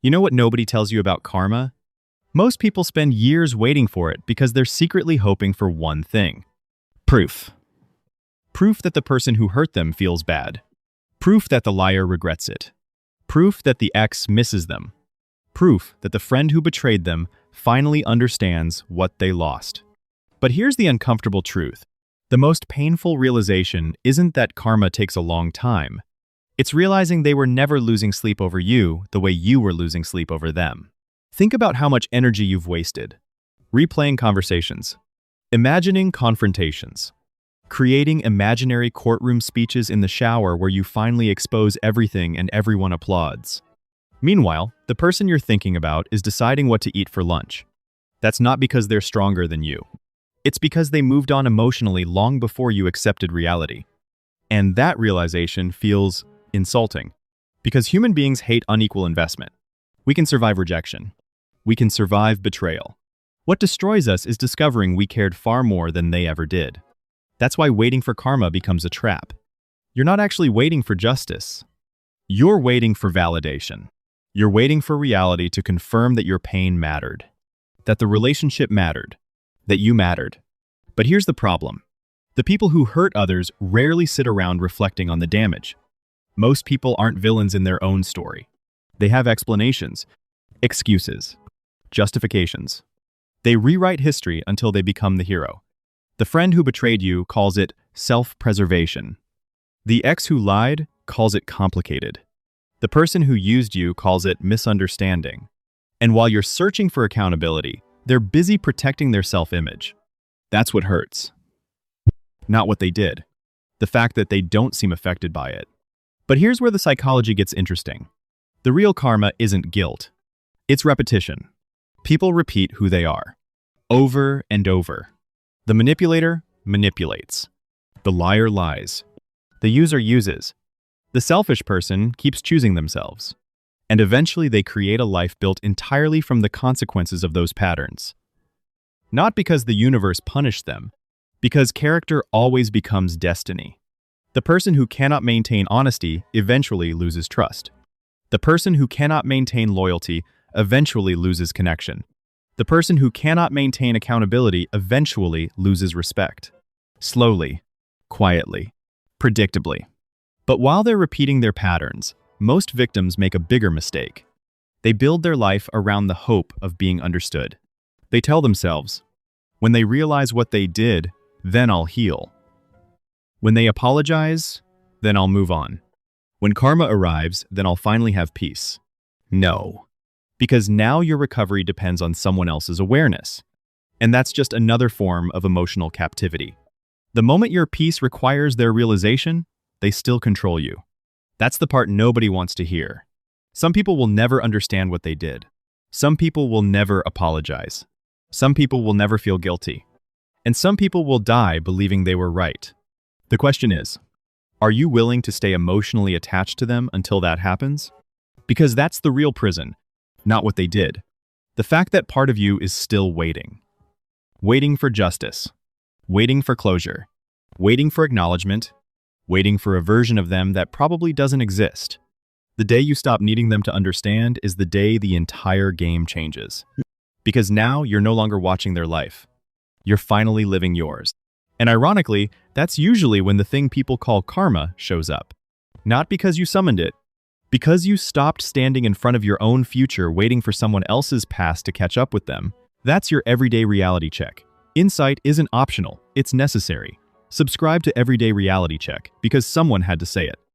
You know what nobody tells you about karma? Most people spend years waiting for it because they're secretly hoping for one thing. Proof. Proof that the person who hurt them feels bad. Proof that the liar regrets it. Proof that the ex misses them. Proof that the friend who betrayed them finally understands what they lost. But here's the uncomfortable truth. The most painful realization isn't that karma takes a long time. It's realizing they were never losing sleep over you the way you were losing sleep over them. Think about how much energy you've wasted. Replaying conversations. Imagining confrontations. Creating imaginary courtroom speeches in the shower where you finally expose everything and everyone applauds. Meanwhile, the person you're thinking about is deciding what to eat for lunch. That's not because they're stronger than you. It's because they moved on emotionally long before you accepted reality. And that realization feels insulting. Because human beings hate unequal investment. We can survive rejection. We can survive betrayal. What destroys us is discovering we cared far more than they ever did. That's why waiting for karma becomes a trap. You're not actually waiting for justice. You're waiting for validation. You're waiting for reality to confirm that your pain mattered, that the relationship mattered, that you mattered. But here's the problem. The people who hurt others rarely sit around reflecting on the damage. Most people aren't villains in their own story. They have explanations, excuses, justifications. They rewrite history until they become the hero. The friend who betrayed you calls it self-preservation. The ex who lied calls it complicated. The person who used you calls it misunderstanding. And while you're searching for accountability, they're busy protecting their self-image. That's what hurts. Not what they did. The fact that they don't seem affected by it. But here's where the psychology gets interesting. The real karma isn't guilt. It's repetition. People repeat who they are. Over and over. The manipulator manipulates. The liar lies. The user uses. The selfish person keeps choosing themselves. And eventually they create a life built entirely from the consequences of those patterns. Not because the universe punished them, because character always becomes destiny. The person who cannot maintain honesty eventually loses trust. The person who cannot maintain loyalty eventually loses connection. The person who cannot maintain accountability eventually loses respect. Slowly, quietly, predictably. But while they're repeating their patterns, most victims make a bigger mistake. They build their life around the hope of being understood. They tell themselves, when they realize what they did, then I'll heal. When they apologize, then I'll move on. When karma arrives, then I'll finally have peace. No. Because now your recovery depends on someone else's awareness. And that's just another form of emotional captivity. The moment your peace requires their realization, they still control you. That's the part nobody wants to hear. Some people will never understand what they did. Some people will never apologize. Some people will never feel guilty. And some people will die believing they were right. The question is, are you willing to stay emotionally attached to them until that happens? Because that's the real prison, not what they did. The fact that part of you is still waiting. Waiting for justice. Waiting for closure. Waiting for acknowledgement. Waiting for a version of them that probably doesn't exist. The day you stop needing them to understand is the day the entire game changes. Because now you're no longer watching their life. You're finally living yours. And ironically, that's usually when the thing people call karma shows up. Not because you summoned it, because you stopped standing in front of your own future waiting for someone else's past to catch up with them. That's your everyday reality check. Insight isn't optional, it's necessary. Subscribe to Everyday Reality Check because someone had to say it.